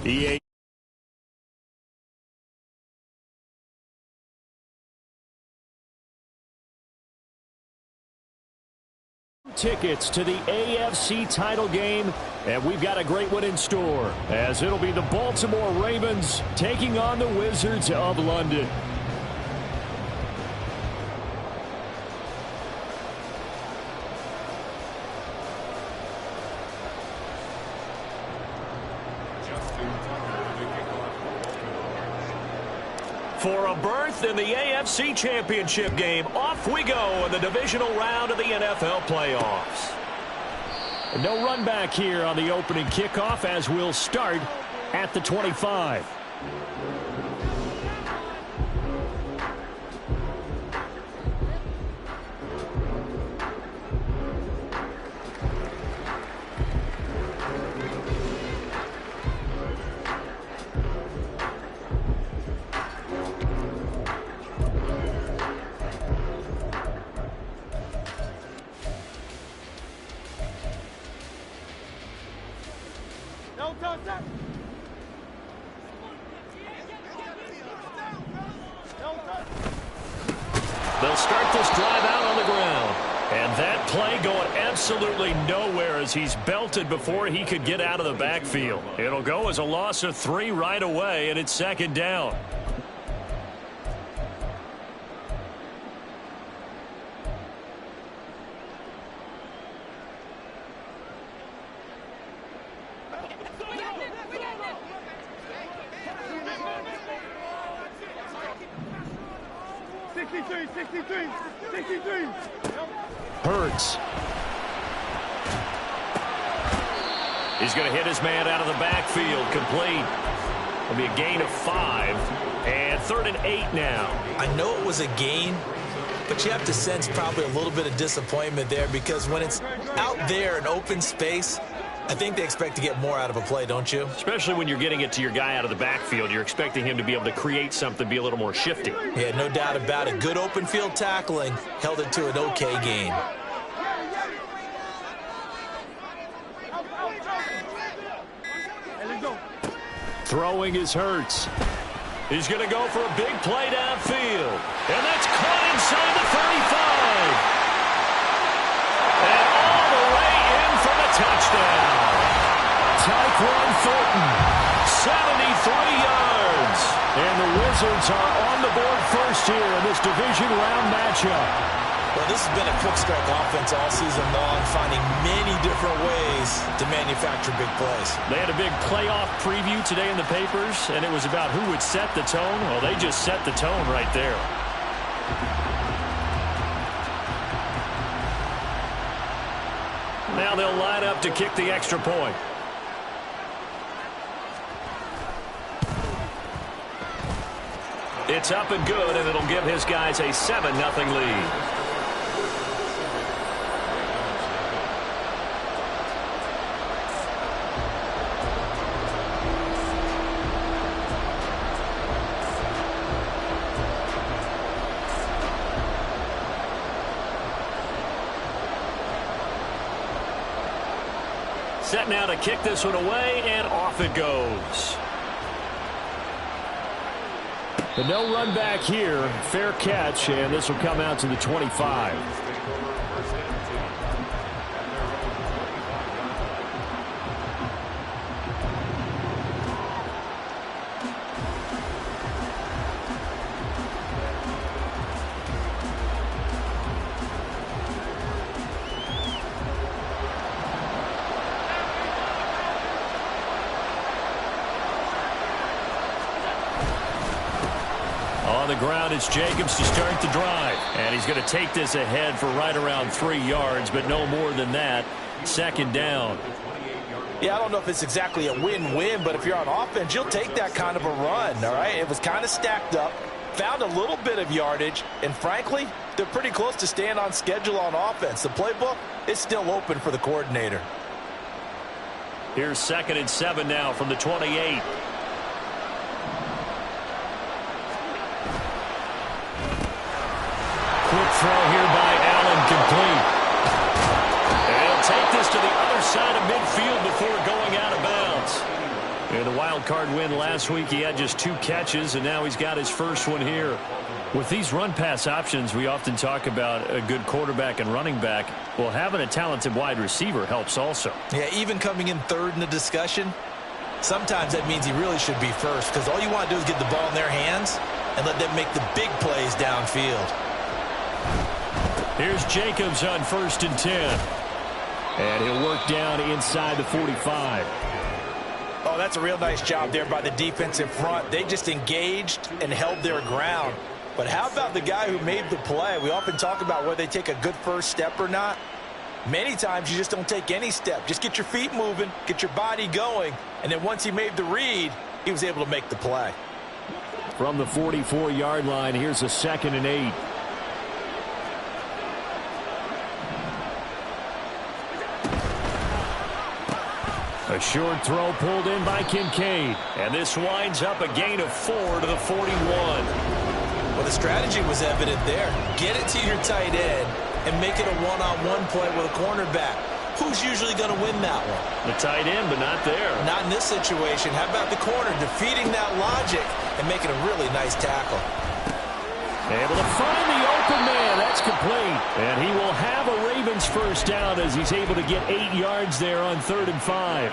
EA tickets to the AFC title game, and we've got a great one in store, as it'll be the Baltimore Ravens taking on the Wizards of London. For a berth in the AFC Championship game, off we go in the divisional round of the NFL playoffs. No run back here on the opening kickoff, as we'll start at the 25. They'll start this drive out on the ground. And that play going absolutely nowhere as he's belted before he could get out of the backfield. It'll go as a loss of 3 right away, and it's second down. Hurts. He's going to hit his man out of the backfield. Complete. It'll be a gain of 5. And 3rd and 8 now. I know it was a gain, but you have to sense probably a little bit of disappointment there, because when it's out there in open space, I think they expect to get more out of a play, don't you? Especially when you're getting it to your guy out of the backfield. You're expecting him to be able to create something, be a little more shifty. Yeah, no doubt about it. Good open field tackling. Held it to an okay gain. Throwing is Hurts. He's going to go for a big play downfield. And that's caught inside the 35. And all the way in for the touchdown. Tyquan Thornton, 73 yards. And the Wizards are on the board first here in this division round matchup. Well, this has been a quick strike offense all season long, finding many different ways to manufacture big plays. They had a big playoff preview today in the papers, and it was about who would set the tone. Well, they just set the tone right there. Now they'll line up to kick the extra point. It's up and good, and it'll give his guys a 7-0 lead. Set now to kick this one away, and off it goes. But no run back here. Fair catch, and this will come out to the 25. On the ground, it's Jacobs to start the drive. And he's going to take this ahead for right around 3 yards, but no more than that. Second down. Yeah, I don't know if it's exactly a win-win, but if you're on offense, you'll take that kind of a run, all right? It was kind of stacked up, found a little bit of yardage, and frankly, they're pretty close to staying on schedule on offense. The playbook is still open for the coordinator. Here's 2nd and 7 now from the 28. Quick throw here by Allen, complete. And he'll take this to the other side of midfield before going out of bounds. In the wild card win last week, he had just 2 catches, and now he's got his first one here. With these run-pass options, we often talk about a good quarterback and running back. Well, having a talented wide receiver helps also. Yeah, even coming in third in the discussion, sometimes that means he really should be first, because all you want to do is get the ball in their hands and let them make the big plays downfield. Here's Jacobs on 1st and 10. And he'll work down inside the 45. Oh, that's a real nice job there by the defense in front. They just engaged and held their ground. But how about the guy who made the play? We often talk about whether they take a good first step or not. Many times you just don't take any step. Just get your feet moving, get your body going, and then once he made the read, he was able to make the play. From the 44-yard line, here's a 2nd and 8. A short throw pulled in by Kincaid. And this winds up a gain of 4 to the 41. Well, the strategy was evident there. Get it to your tight end and make it a one-on-one play with a cornerback. Who's usually going to win that one? The tight end, but not there. Not in this situation. How about the corner defeating that logic and making a really nice tackle? Able to find the open man. That's complete. And he will have a Ravens first down as he's able to get 8 yards there on 3rd and 5.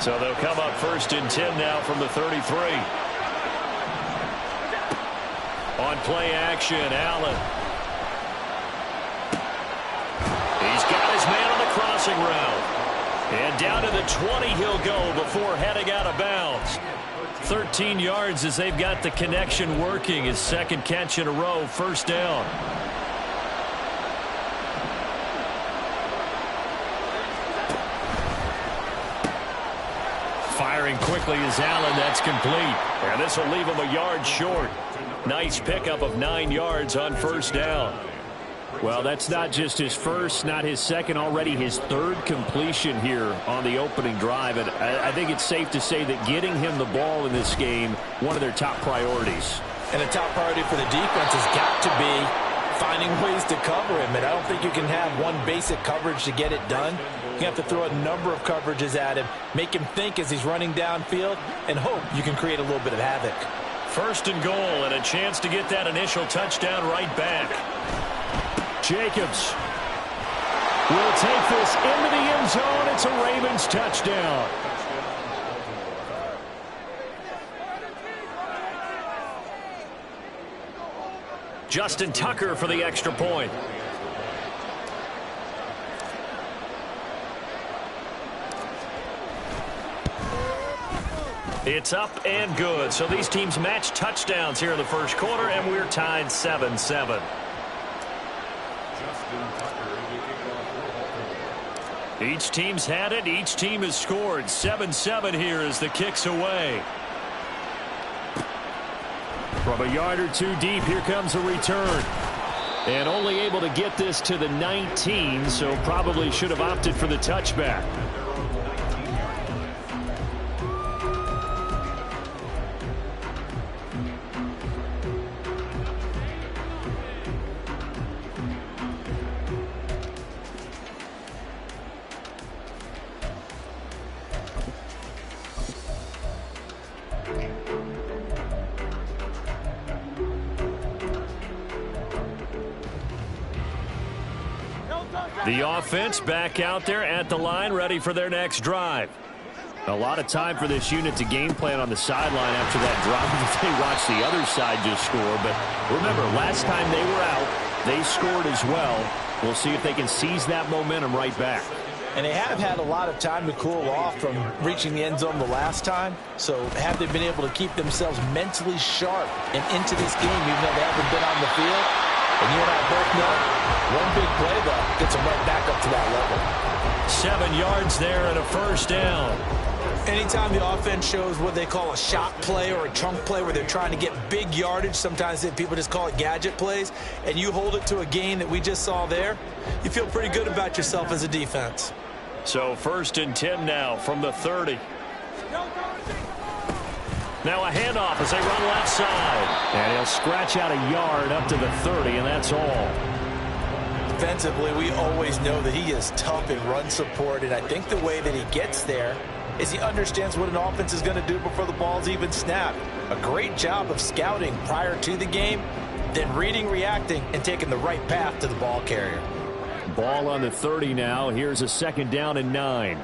So they'll come up 1st and 10 now from the 33. On play action, Allen. He's got his man on the crossing route. And down to the 20 he'll go before heading out of bounds. 13 yards as they've got the connection working. His 2nd catch in a row, 1st down. Firing quickly is Allen. That's complete. And this will leave him a yard short. Nice pickup of 9 yards on 1st down. Well, that's not just his first, not his second, already his 3rd completion here on the opening drive. And I think it's safe to say that getting him the ball in this game, one of their top priorities. And the top priority for the defense has got to be finding ways to cover him. And I don't think you can have one basic coverage to get it done. You have to throw a number of coverages at him, make him think as he's running downfield, and hope you can create a little bit of havoc. 1st and goal, and a chance to get that initial touchdown right back. Jacobs will take this into the end zone. It's a Ravens touchdown. Justin Tucker for the extra point. It's up and good. So these teams match touchdowns here in the 1st quarter, and we're tied 7-7. Each team's had it. Each team has scored. 7-7 here as the kick's away. From a yard or 2 deep, here comes a return. And only able to get this to the 19, so probably should have opted for the touchback. The offense back out there at the line, ready for their next drive. A lot of time for this unit to game plan on the sideline after that drive that they watched the other side just score. But remember, last time they were out, they scored as well. We'll see if they can seize that momentum right back. And they have had a lot of time to cool off from reaching the end zone the last time. So have they been able to keep themselves mentally sharp and into this game, even though they haven't been on the field? And you and I both know, one big play, though, gets them right back up to that level. 7 yards there and a 1st down. Anytime the offense shows what they call a shot play or a chunk play where they're trying to get big yardage, sometimes people just call it gadget plays, and you hold it to a gain that we just saw there, you feel pretty good about yourself as a defense. So 1st and 10 now from the 30. Now a handoff as they run left side. And he'll scratch out a yard up to the 30, and that's all. Defensively, we always know that he is tough in run support, and I think the way that he gets there is he understands what an offense is going to do before the ball's even snapped. A great job of scouting prior to the game, then reading, reacting, and taking the right path to the ball carrier. Ball on the 30 now. Here's a 2nd down and 9.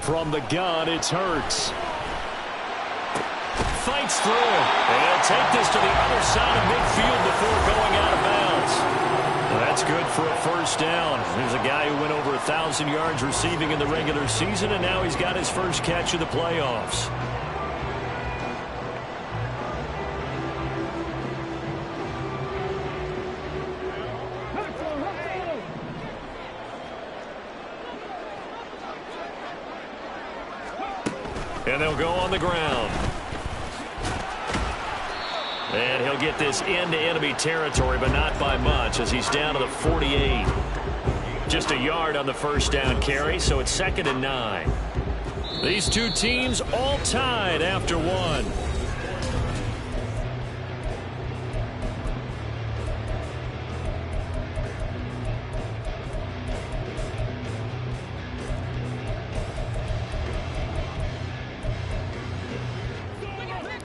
From the gun, it's Hurts. Fights through. And he'll take this to the other side of midfield before going out of bounds. Well, that's good for a 1st down. There's a guy who went over 1,000 yards receiving in the regular season, and now he's got his first catch of the playoffs. And they'll go on the ground. And he'll get this into enemy territory, but not by much, as he's down to the 48. Just a yard on the 1st down carry, so it's 2nd and 9. These two teams all tied after one.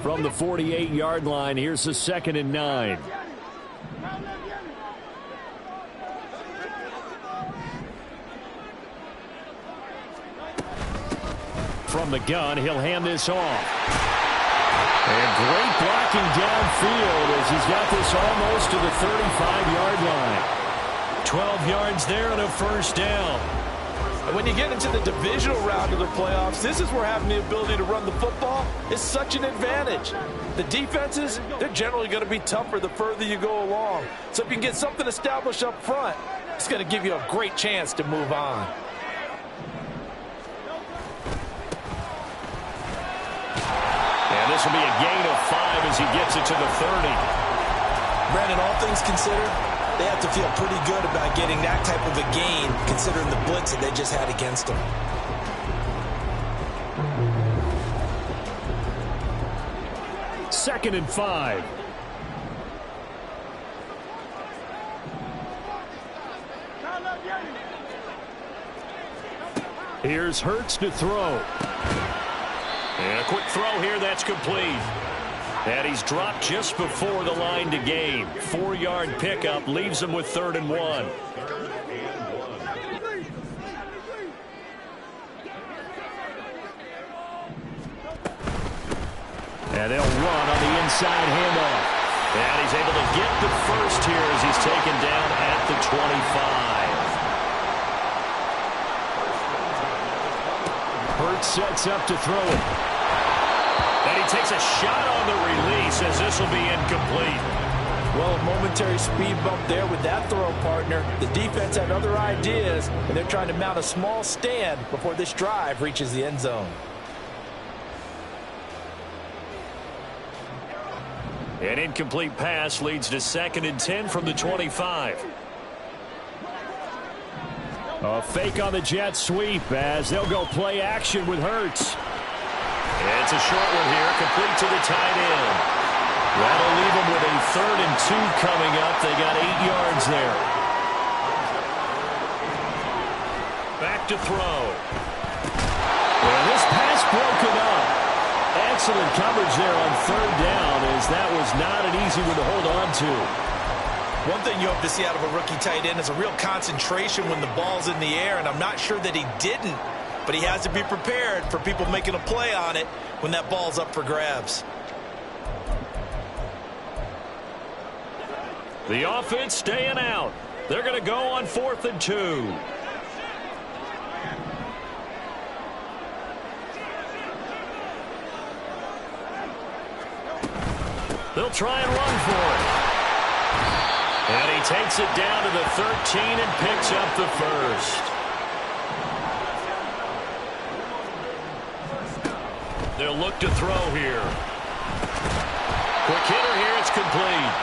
From the 48-yard line, here's the 2nd and 9. From the gun, he'll hand this off. And great blocking downfield as he's got this almost to the 35-yard line. 12 yards there and a 1st down. And when you get into the divisional round of the playoffs, this is where having the ability to run the football is such an advantage. The defenses, they're generally going to be tougher the further you go along. So if you can get something established up front, it's going to give you a great chance to move on. And this will be a gain of 5 as he gets it to the 30. Brandon, all things considered, they have to feel pretty good about getting that type of a gain, considering the blitz that they just had against them. Second and 5. Here's Hurts to throw. And a quick throw here, that's complete. And he's dropped just before the line to gain. 4-yard pickup leaves him with 3rd and 1. And they'll run on the inside handoff. And he's able to get the first here as he's taken down at the 25. Hurts sets up to throw it. And he takes a shot on the release as this will be incomplete. Well, a momentary speed bump there with that throw, partner. The defense had other ideas, and they're trying to mount a small stand before this drive reaches the end zone. An incomplete pass leads to 2nd and 10 from the 25. A fake on the jet sweep as they'll go play action with Hurts. It's a short one here, complete to the tight end. That'll leave them with a 3rd and 2 coming up. They got 8 yards there. Back to throw. And this pass broken up. Excellent coverage there on 3rd down, as that was not an easy one to hold on to. One thing you hope to see out of a rookie tight end is a real concentration when the ball's in the air, and I'm not sure that he didn't. But he has to be prepared for people making a play on it when that ball's up for grabs. The offense staying out. They're going to go on 4th and 2. They'll try and run for it. And he takes it down to the 13 and picks up the first. They'll look to throw here. Quick hitter here, it's complete.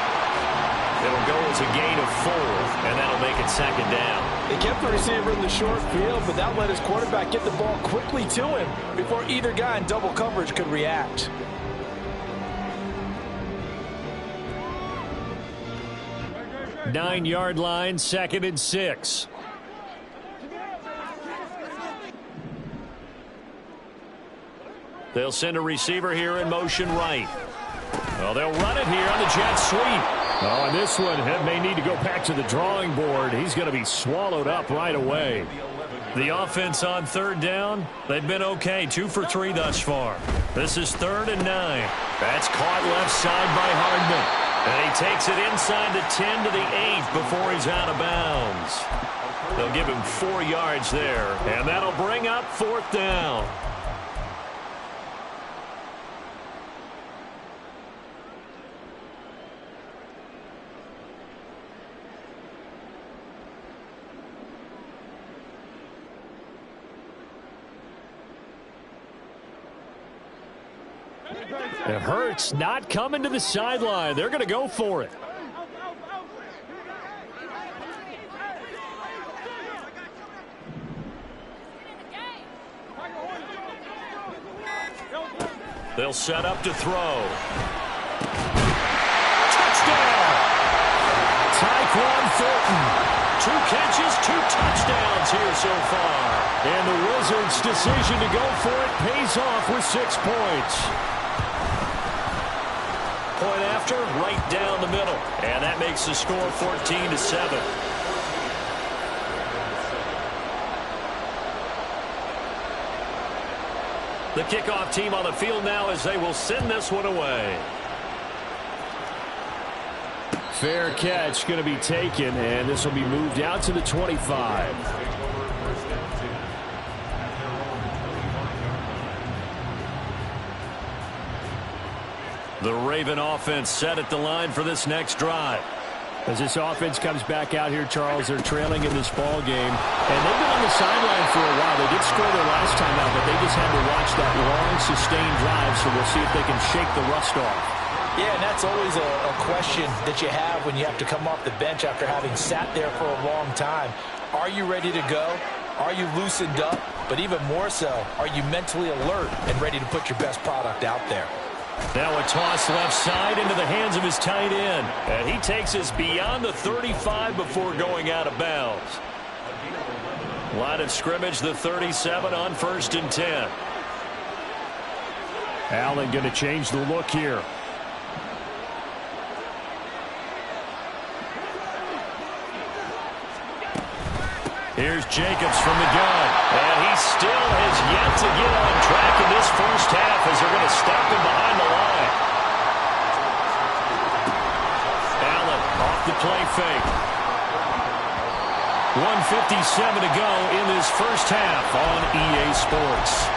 It'll go as a gain of 4, and that'll make it 2nd down. They kept the receiver in the short field, but that let his quarterback get the ball quickly to him before either guy in double coverage could react. Nine-yard line, 2nd and 6. They'll send a receiver here in motion right. Well, they'll run it here on the jet sweep. Oh, and this one may need to go back to the drawing board. He's going to be swallowed up right away. The offense on third down, they've been okay. 2 for 3 thus far. This is 3rd and 9. That's caught left side by Hardman. And he takes it inside the 10 to the 8 before he's out of bounds. They'll give him 4 yards there, and that'll bring up 4th down. And Hurts not coming to the sideline. They're going to go for it. They'll set up to throw. Touchdown! Tyquan Thornton. 2 catches, 2 touchdowns here so far. And the Wizards' decision to go for it pays off with 6 points. Point after, right down the middle. And that makes the score 14-7. The kickoff team on the field now as they will send this one away. Fair catch going to be taken, and this will be moved out to the 25. The Raven offense set at the line for this next drive. As this offense comes back out here, Charles, they're trailing in this ball game. And they've been on the sideline for a while. They did score their last time out, but they just had to watch that long, sustained drive, so we'll see if they can shake the rust off. Yeah, and that's always a question that you have when you have to come off the bench after having sat there for a long time. Are you ready to go? Are you loosened up? But even more so, are you mentally alert and ready to put your best product out there? Now a toss left side into the hands of his tight end. And he takes us beyond the 35 before going out of bounds. Line of scrimmage, the 37 on 1st and 10. Allen going to change the look here. Here's Jacobs from the gun. And he still has yet to get on track in this first half as they're going to stop him behind the line. Allen off the play fake. 1:57 to go in this first half on EA Sports.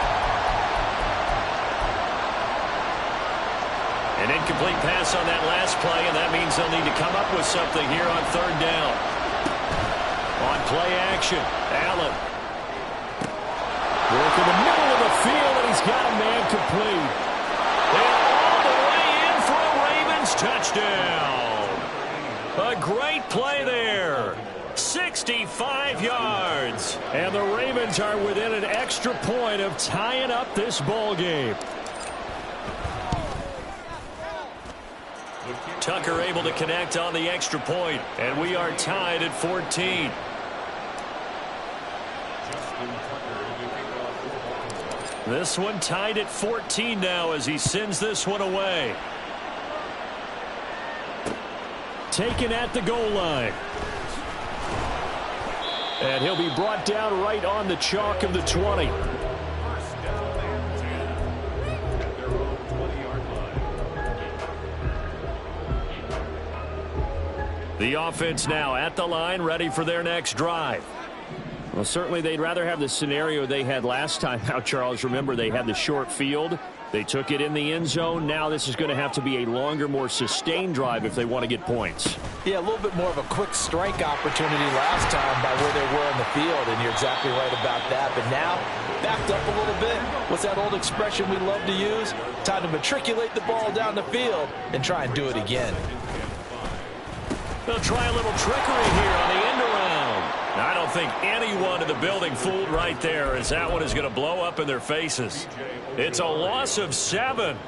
An incomplete pass on that last play, and that means they'll need to come up with something here on 3rd down. On play action, Allen. Work in the middle of the field, and he's got a man complete. And all the way in for a Ravens touchdown. A great play there. 65 yards. And the Ravens are within an extra point of tying up this ball game. Tucker able to connect on the extra point, and we are tied at 14. This one tied at 14 now as he sends this one away. Taken at the goal line. And he'll be brought down right on the chalk of the 20. The offense now at the line, ready for their next drive. Well, certainly they'd rather have the scenario they had last time out, Charles. Remember, they had the short field. They took it in the end zone. Now this is going to have to be a longer, more sustained drive if they want to get points. Yeah, a little bit more of a quick strike opportunity last time by where they were in the field, and you're exactly right about that. But now, backed up a little bit. What's that old expression we love to use? Time to matriculate the ball down the field and try and do it again. They'll try a little trickery here on the end around. I don't think anyone in the building fooled right there, as that one is going to blow up in their faces. It's a loss of 7.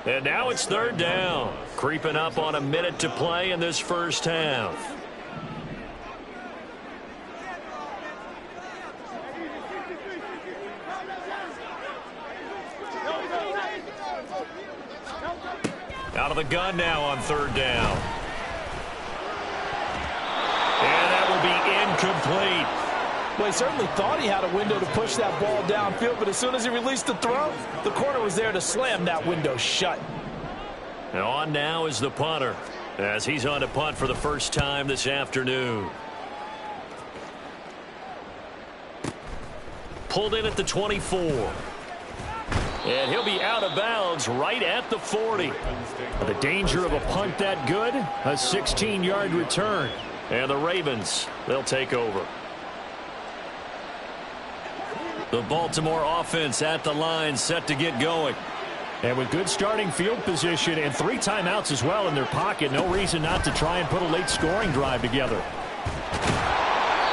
And now it's 3rd down. Creeping up on a minute to play in this first half. Out of the gun now on third down. And that will be incomplete. Well, he certainly thought he had a window to push that ball downfield, but as soon as he released the throw, the corner was there to slam that window shut. And on now is the punter, as he's on to punt for the first time this afternoon. Pulled in at the 24. And he'll be out of bounds right at the 40. The danger of a punt that good, a 16-yard return. And the Ravens, they'll take over. The Baltimore offense at the line, set to get going. And with good starting field position and 3 timeouts as well in their pocket, no reason not to try and put a late scoring drive together.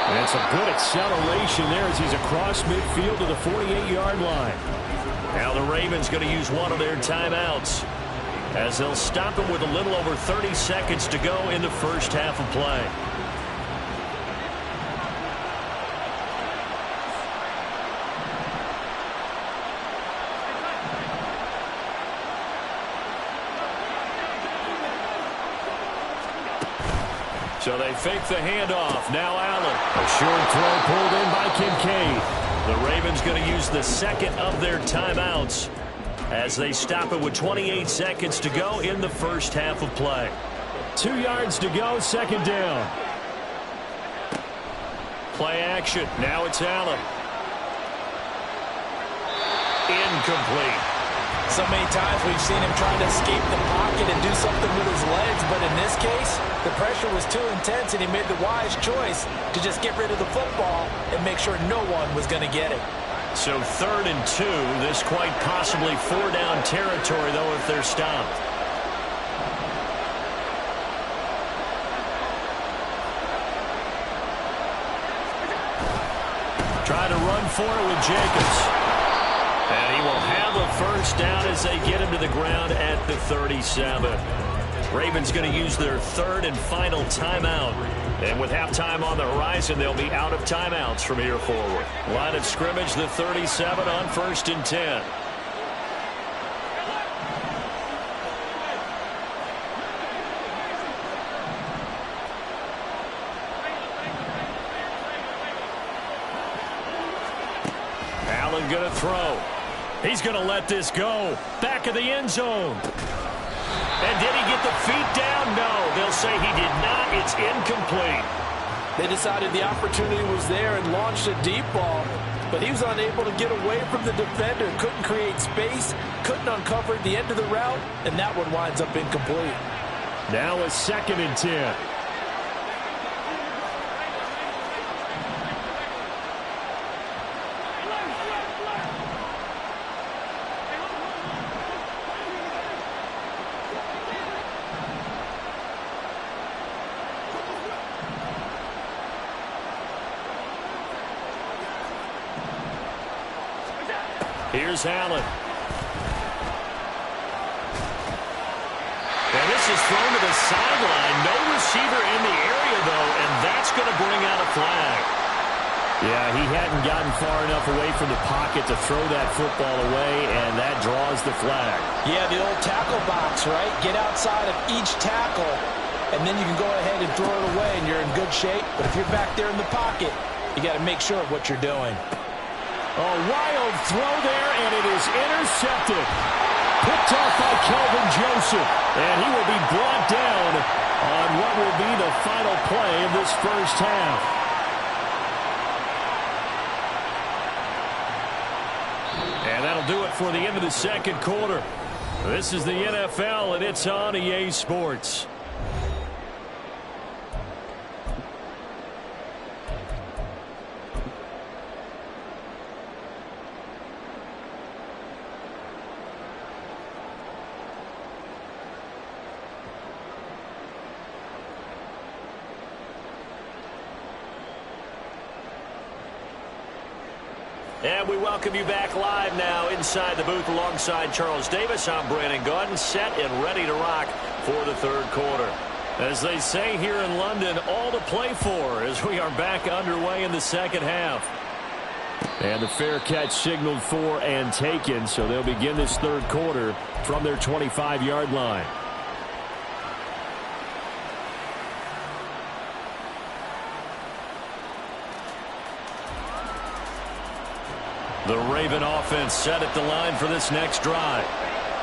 And some good acceleration there as he's across midfield to the 48-yard line. Now the Ravens going to use one of their timeouts, as they'll stop him with a little over 30 seconds to go in the first half of play. So they fake the handoff. Now Allen. A short throw pulled in by Kincaid. The Ravens going to use the second of their timeouts as they stop it with 28 seconds to go in the first half of play. 2 yards to go, second down. Play action. Now it's Allen. Incomplete. So many times we've seen him trying to escape the pocket and do something with his legs, but in this case, the pressure was too intense and he made the wise choice to just get rid of the football and make sure no one was going to get it. So 3rd and 2, this quite possibly 4-down territory, though, if they're stopped. Try to run for it with Jacobs. And he will have a first down as they get him to the ground at the 37. Ravens going to use their 3rd and final timeout. And with halftime on the horizon, they'll be out of timeouts from here forward. Line of scrimmage, the 37 on 1st and 10. Allen going to throw. He's going to let this go. Back of the end zone. And did he get the feet down? No. They'll say he did not. It's incomplete. They decided the opportunity was there and launched a deep ball, but he was unable to get away from the defender. Couldn't create space, couldn't uncover the end of the route, and that one winds up incomplete. Now a 2nd and 10. Here's Allen. And this is thrown to the sideline. No receiver in the area, though, and that's going to bring out a flag. Yeah, he hadn't gotten far enough away from the pocket to throw that football away, and that draws the flag. Yeah, the old tackle box, right? Get outside of each tackle, and then you can go ahead and throw it away, and you're in good shape. But if you're back there in the pocket, you got to make sure of what you're doing. A wild throw there, and it is intercepted. Picked off by Kelvin Joseph, and he will be brought down on what will be the final play of this first half. And that'll do it for the end of the second quarter. This is the NFL, and it's on EA Sports. And we welcome you back live now inside the booth alongside Charles Davis. I'm Brandon Gaudin, set and ready to rock for the third quarter. As they say here in London, all to play for as we are back underway in the second half. And the fair catch signaled for and taken, so they'll begin this third quarter from their 25-yard line. The Raven offense set at the line for this next drive.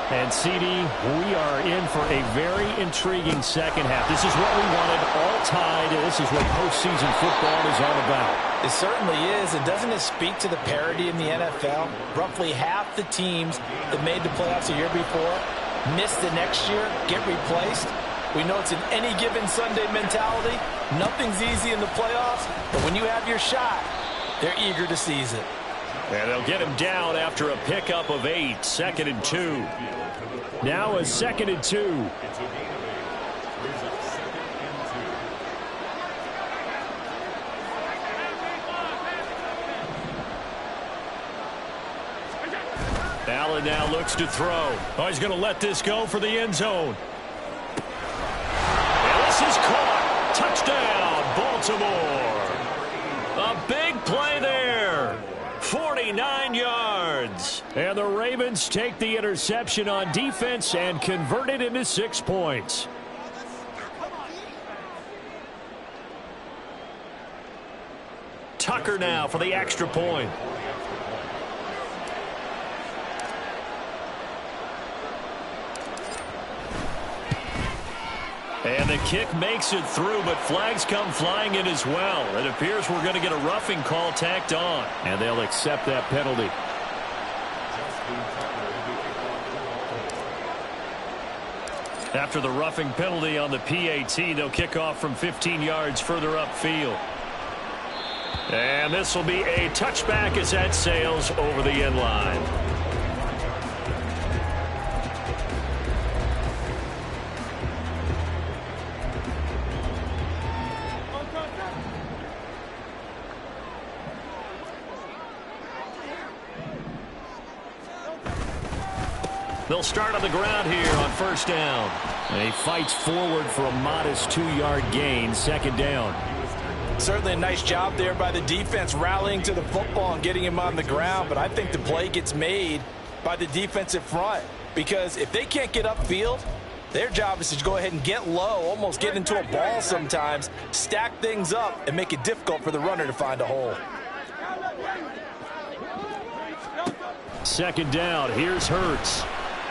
And, CD, we are in for a very intriguing second half. This is what we wanted, all tied. This is what postseason football is all about. It certainly is. And doesn't it speak to the parity in the NFL? Roughly half the teams that made the playoffs a year before miss the next year, get replaced. We know it's an any given Sunday mentality. Nothing's easy in the playoffs, but when you have your shot, they're eager to seize it. And they'll get him down after a pickup of 8, 2nd and 2. Now a 2nd and 2. Allen now looks to throw. Oh, he's going to let this go for the end zone. And this is caught. Touchdown, Baltimore. A big play there. 49 yards. And the Ravens take the interception on defense and convert it into 6 points. Tucker now for the extra point. And the kick makes it through, but flags come flying in as well. It appears we're going to get a roughing call tacked on, and they'll accept that penalty. After the roughing penalty on the PAT, they'll kick off from 15 yards further upfield. And this will be a touchback as that sails over the end line. They'll start on the ground here on first down. And he fights forward for a modest 2-yard gain, 2nd down. Certainly a nice job there by the defense rallying to the football and getting him on the ground, but I think the play gets made by the defensive front because if they can't get upfield, their job is to go ahead and get low, almost get into a ball sometimes, stack things up, and make it difficult for the runner to find a hole. 2nd down, here's Hurts.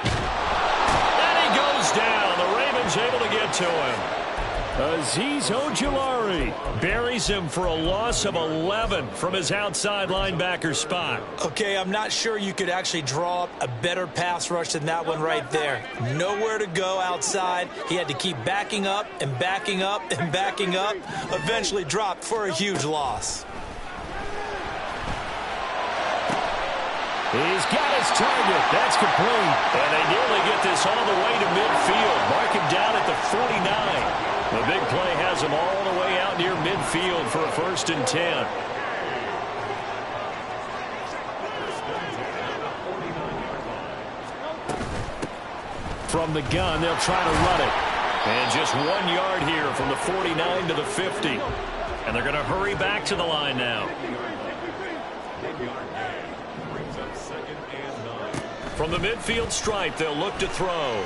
And he goes down. The Ravens able to get to him. Azeez Ojulari buries him for a loss of 11 from his outside linebacker spot. Okay, I'm not sure you could actually draw up a better pass rush than that one right there. Nowhere to go outside. He had to keep backing up and backing up and backing up. Eventually dropped for a huge loss. He's got his target. That's complete. And they nearly get this all the way to midfield. Mark him down at the 49. The big play has him all the way out near midfield for a 1st and 10. From the gun, they'll try to run it. And just 1 yard here from the 49 to the 50. And they're going to hurry back to the line now. From the midfield stripe, they'll look to throw.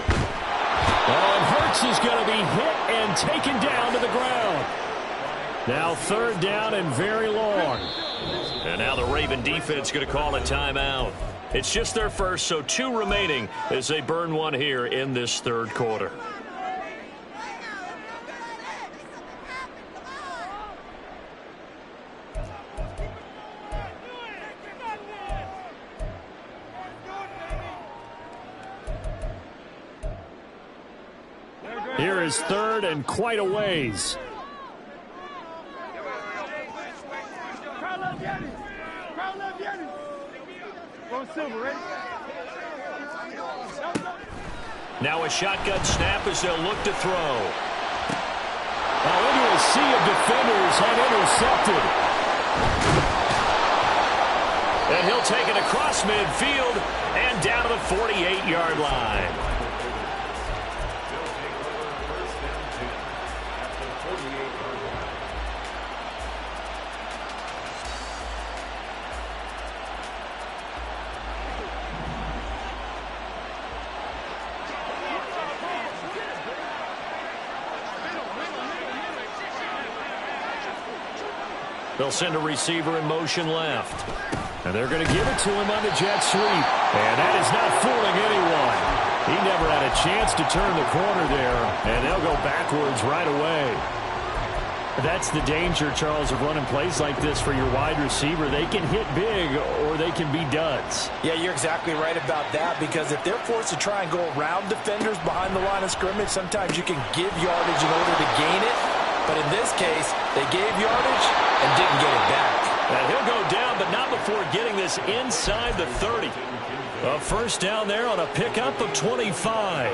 Oh, and Hurts is going to be hit and taken down to the ground. Now 3rd down and very long. And now the Raven defense going to call a timeout. It's just their first, so 2 remaining as they burn one here in this 3rd quarter. Here is 3rd and quite a ways. Now a shotgun snap as they'll look to throw. Into a sea of defenders and intercepted. And he'll take it across midfield and down to the 48-yard line. They'll send a receiver in motion left. And they're going to give it to him on the jet sweep. And that is not fooling anyone. He never had a chance to turn the corner there. And they'll go backwards right away. That's the danger, Charles, of running plays like this for your wide receiver. They can hit big or they can be duds. Yeah, you're exactly right about that, because if they're forced to try and go around defenders behind the line of scrimmage, sometimes you can give yardage in order to gain it. But in this case, they gave yardage and didn't get it back. And he'll go down, but not before getting this inside the 30. A first down there on a pickup of 25.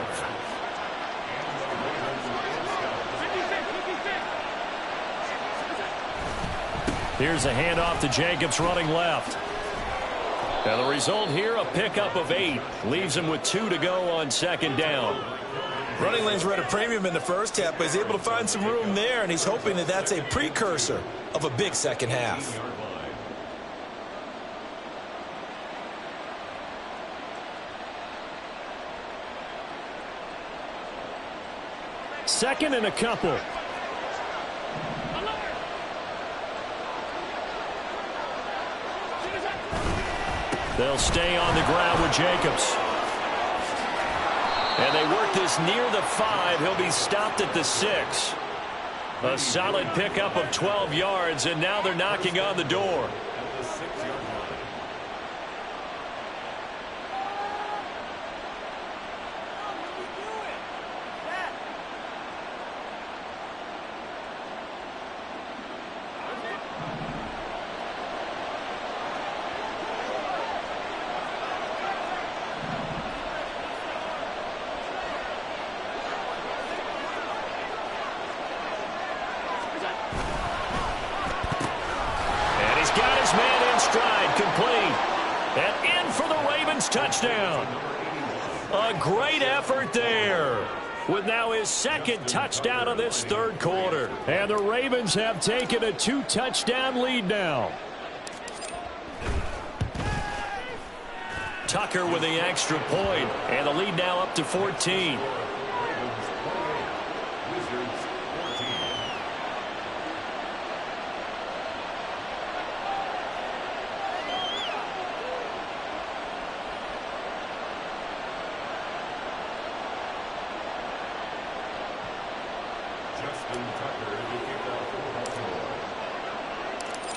Here's a handoff to Jacobs running left. And the result here, a pickup of 8. Leaves him with 2 to go on second down. Running lanes were at a premium in the first half, but he's able to find some room there, and he's hoping that that's a precursor of a big second half. Second and a couple. They'll stay on the ground with Jacobs. And they work this near the 5. He'll be stopped at the 6. A solid pickup of 12 yards, and now they're knocking on the door. Touchdown. A great effort there, with now his second touchdown of this third quarter. And the Ravens have taken a 2-touchdown lead now. Tucker with the extra point, and the lead now up to 14.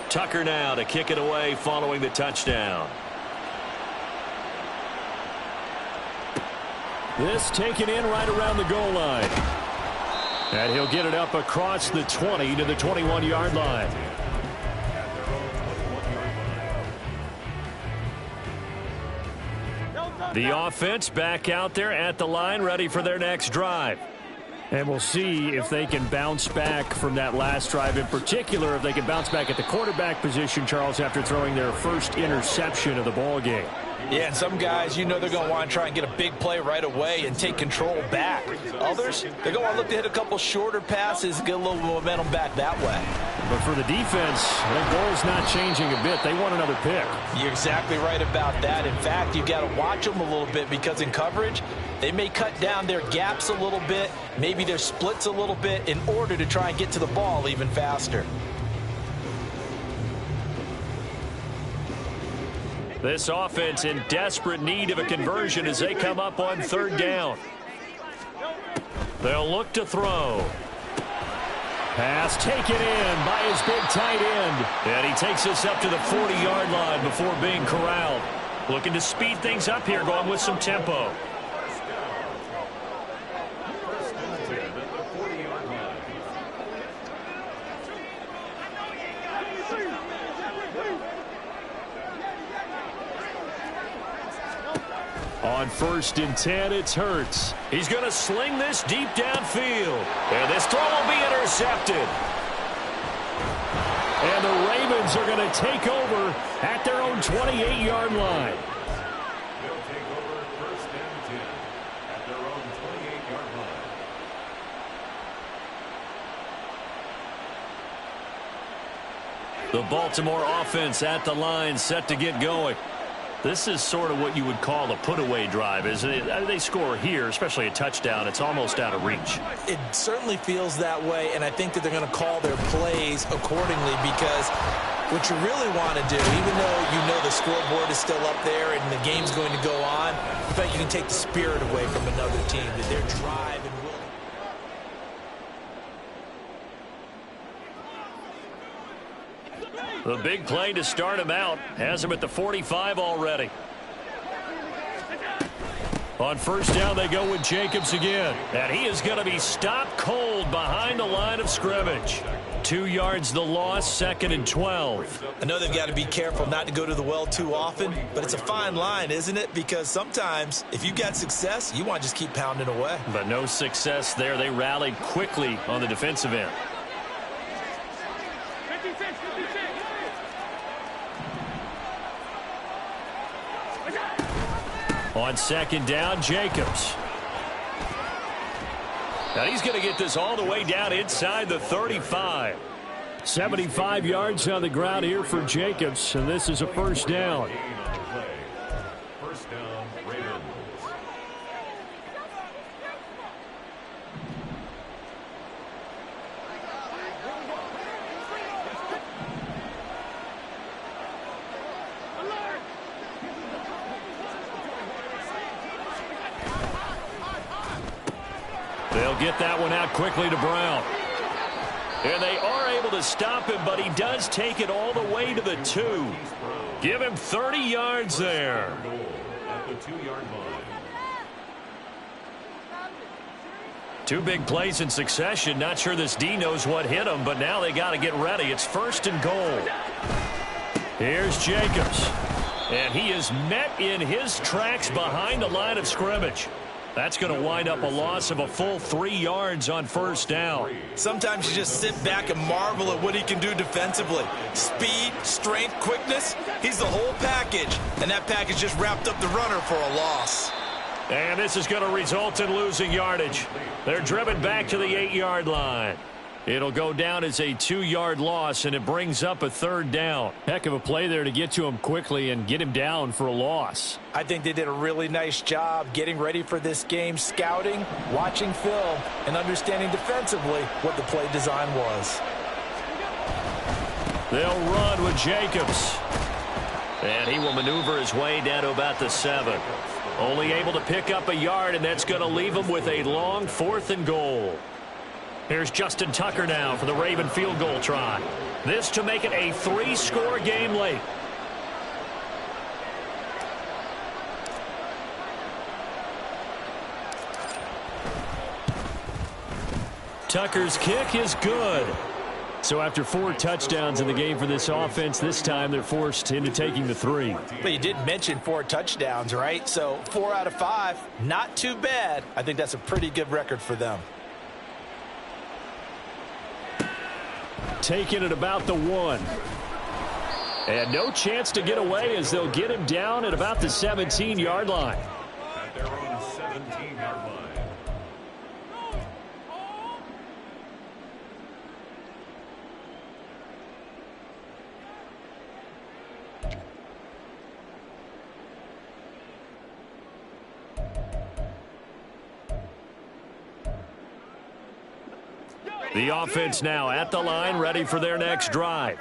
Tucker now to kick it away following the touchdown. This taken in right around the goal line. And he'll get it up across the 20 to the 21-yard line. The offense back out there at the line, ready for their next drive. And we'll see if they can bounce back from that last drive, in particular if they can bounce back at the quarterback position, Charles, after throwing their first interception of the ball game. Yeah, and some guys, you know, they're going to want to try and get a big play right away and take control back. Others, they're going to want to look to hit a couple shorter passes, get a little momentum back that way. But for the defense, their goal's not changing a bit. They want another pick. You're exactly right about that. In fact, you've got to watch them a little bit, because in coverage, they may cut down their gaps a little bit, maybe their splits a little bit, in order to try and get to the ball even faster. This offense in desperate need of a conversion as they come up on third down. They'll look to throw. Pass taken in by his big tight end. And he takes us up to the 40-yard line before being corralled. Looking to speed things up here, going with some tempo. On 1st and 10, it's Hurts. He's going to sling this deep downfield. And this throw will be intercepted. And the Ravens are going to take over at their own 28-yard line. They'll take over 1st and 10 at their own 28-yard line. The Baltimore offense at the line, set to get going. This is sort of what you would call a put-away drive, isn't it? They score here, especially a touchdown. It's almost out of reach. It certainly feels that way, and I think that they're going to call their plays accordingly, because what you really want to do, even though you know the scoreboard is still up there and the game's going to go on, I feel like you can take the spirit away from another team, that their drive and will. The big play to start him out has him at the 45 already. On first down, they go with Jacobs again. And he is going to be stopped cold behind the line of scrimmage. 2 yards the loss, 2nd and 12. I know they've got to be careful not to go to the well too often, but it's a fine line, isn't it? Because sometimes, if you've got success, you want to just keep pounding away. But no success there. They rallied quickly on the defensive end. On second down, Jacobs. Now he's going to get this all the way down inside the 35. 75 yards on the ground here for Jacobs, and this is a first down. First down, Ravens. They'll get that one out quickly to Brown. And they are able to stop him, but he does take it all the way to the 2. Give him 30 yards there. At the 2-yard line. 2 big plays in succession. Not sure this D knows what hit him, but now they got to get ready. It's 1st and goal. Here's Jacobs. And he is met in his tracks behind the line of scrimmage. That's going to wind up a loss of a full 3 yards on first down. Sometimes you just sit back and marvel at what he can do defensively. Speed, strength, quickness, he's the whole package. And that package just wrapped up the runner for a loss. And this is going to result in losing yardage. They're driven back to the 8-yard line. It'll go down as a 2-yard loss, and it brings up a 3rd down. Heck of a play there to get to him quickly and get him down for a loss. I think they did a really nice job getting ready for this game, scouting, watching film, and understanding defensively what the play design was. They'll run with Jacobs. And he will maneuver his way down to about the 7. Only able to pick up a yard, and that's going to leave him with a long 4th and goal. Here's Justin Tucker now for the Raven field goal try. This to make it a 3-score game late. Tucker's kick is good. So after 4 touchdowns in the game for this offense, this time they're forced into taking the 3. But you did mention 4 touchdowns, right? So 4 out of 5, not too bad. I think that's a pretty good record for them. Taking it about the 1. And no chance to get away as they'll get him down at about the 17-yard line. At their own 17-yard line. The offense now at the line, ready for their next drive.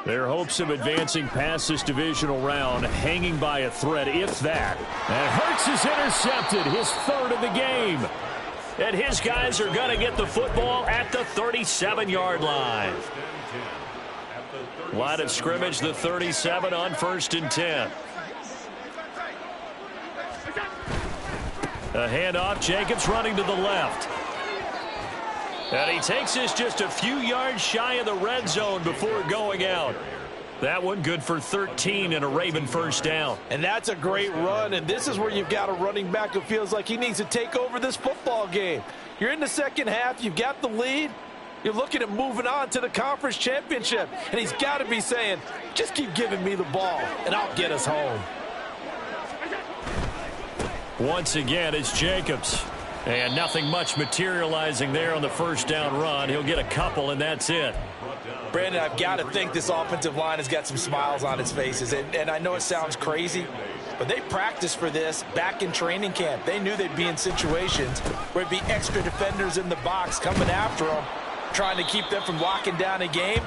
Their hopes of advancing past this divisional round hanging by a thread, if that. And Hurts is intercepted, his 3rd of the game. And his guys are going to get the football at the 37-yard line. Line of scrimmage, the 37 on 1st and 10. A handoff, Jacobs running to the left. And he takes this just a few yards shy of the red zone before going out. That one good for 13 and a Raven first down. And that's a great run, and this is where you've got a running back who feels like he needs to take over this football game. You're in the second half, you've got the lead, you're looking at moving on to the conference championship, and he's got to be saying, just keep giving me the ball, and I'll get us home. Once again, it's Jacobs. And nothing much materializing there on the first down run. He'll get a couple, and that's it. Brandon, I've got to think this offensive line has got some smiles on its faces. And I know it sounds crazy, but they practiced for this back in training camp. They knew they'd be in situations where it'd be extra defenders in the box coming after them, trying to keep them from locking down a game.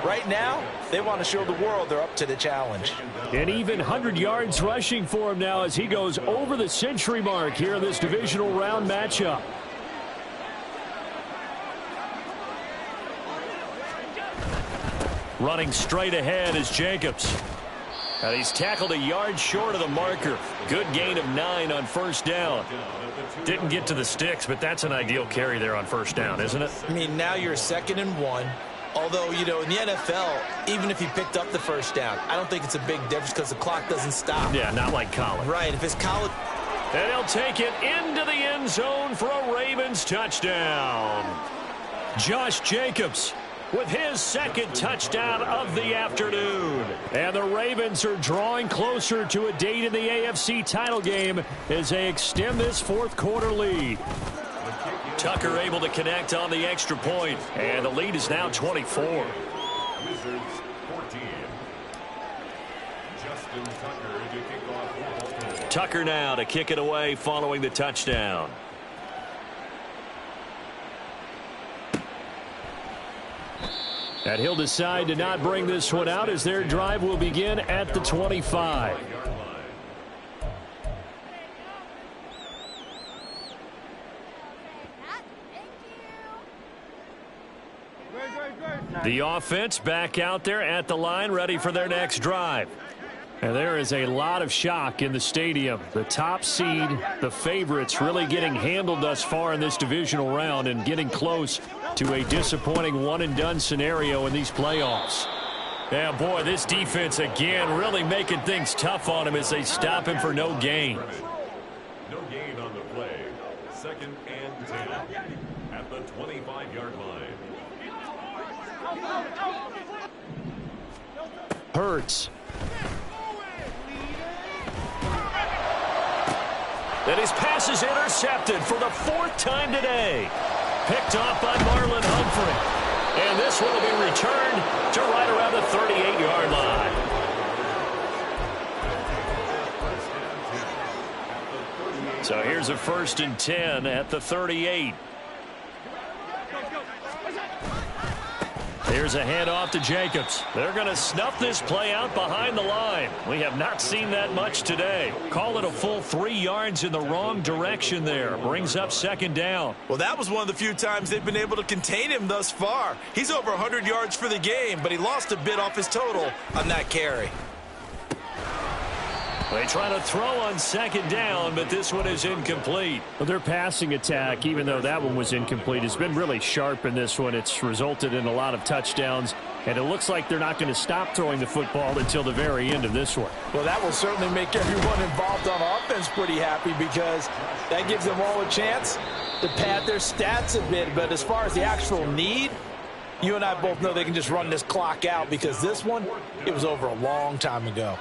Right now, they want to show the world they're up to the challenge. And even 100 yards rushing for him now as he goes over the century mark here in this divisional round matchup. Running straight ahead is Jacobs. And he's tackled a yard short of the marker. Good gain of 9 on first down. Didn't get to the sticks, but that's an ideal carry there on first down, isn't it? I mean, now you're 2nd and 1. Although, you know, in the NFL, even if he picked up the first down, I don't think it's a big difference because the clock doesn't stop. Yeah, not like college. Right, if it's college. And he'll take it into the end zone for a Ravens touchdown. Josh Jacobs with his 2nd touchdown of the afternoon. And the Ravens are drawing closer to a date in the AFC title game as they extend this 4th quarter lead. Tucker able to connect on the extra point, and the lead is now 24. Wizards 14. Justin Tucker to kick off. Tucker now to kick it away following the touchdown. And he'll decide to not bring this one out as their drive will begin at the 25. The offense back out there at the line, ready for their next drive. And there is a lot of shock in the stadium. The top seed, the favorites, really getting handled thus far in this divisional round and getting close to a disappointing one-and-done scenario in these playoffs. Yeah, boy, this defense again really making things tough on him as they stop him for no gain. No gain on the play. 2nd and 10 at the 25-yard line. Hurts. And his pass is intercepted for the 4th time today. Picked off by Marlon Humphrey. And this one will be returned to right around the 38-yard line. So here's a 1st and 10 at the 38. Here's a handoff to Jacobs. They're going to snuff this play out behind the line. We have not seen that much today. Call it a full 3 yards in the wrong direction there. Brings up 2nd down. Well, that was one of the few times they've been able to contain him thus far. He's over 100 yards for the game, but he lost a bit off his total on that carry. They try to throw on 2nd down, but this one is incomplete. Well, their passing attack, even though that one was incomplete, has been really sharp in this one. It's resulted in a lot of touchdowns, and it looks like they're not going to stop throwing the football until the very end of this one. Well, that will certainly make everyone involved on offense pretty happy because that gives them all a chance to pad their stats a bit. But as far as the actual need, you and I both know they can just run this clock out because this one, it was over a long time ago.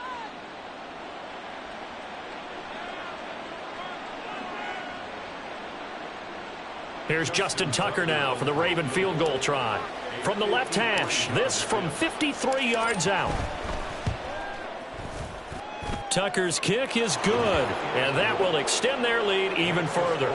Here's Justin Tucker now for the Raven field goal try. From the left hash, this from 53 yards out. Tucker's kick is good, and that will extend their lead even further.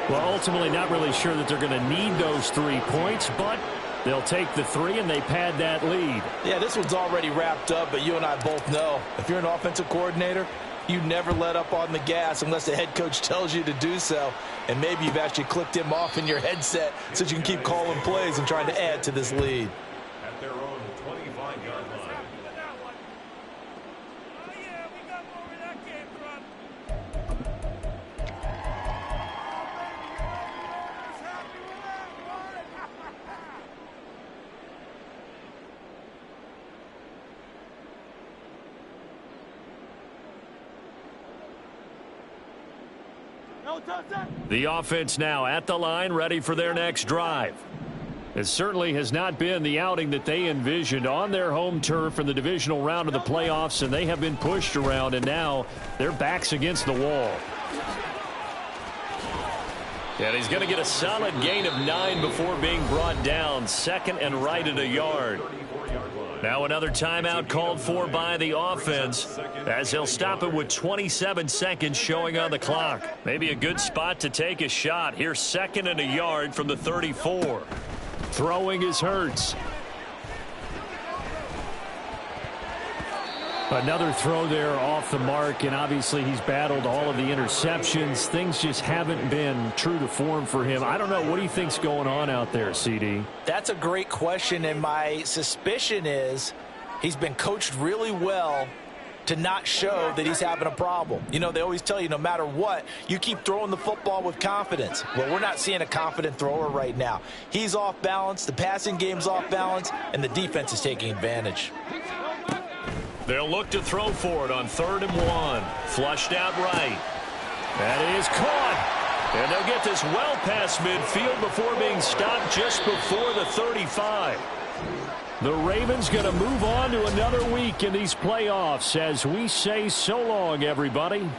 Well, ultimately not really sure that they're going to need those 3 points, but they'll take the 3 and they pad that lead. Yeah, this one's already wrapped up, but you and I both know if you're an offensive coordinator, you never let up on the gas unless the head coach tells you to do so. And maybe you've actually clicked him off in your headset so you can keep calling plays and trying to add to this lead. At their own 25-yard line. The offense now at the line, ready for their next drive. It certainly has not been the outing that they envisioned on their home turf in the divisional round of the playoffs, and they have been pushed around, and now their backs against the wall. And he's going to get a solid gain of 9 before being brought down. 2nd and right at a yard. Now another timeout called for by the offense as he'll stop it with 27 seconds showing on the clock. Maybe a good spot to take a shot. Here's 2nd and a yard from the 34. Throwing is Hurts. Another throw there off the mark, and obviously he's battled all of the interceptions. Things just haven't been true to form for him. I don't know. What do you think's going on out there, CD? That's a great question, and my suspicion is he's been coached really well to not show that he's having a problem. You know, they always tell you no matter what, you keep throwing the football with confidence. Well, we're not seeing a confident thrower right now. He's off balance, the passing game's off balance, and the defense is taking advantage. They'll look to throw for it on 3rd and 1. Flushed out right. That is caught. And they'll get this well past midfield before being stopped just before the 35. The Ravens going to move on to another week in these playoffs as we say so long, everybody.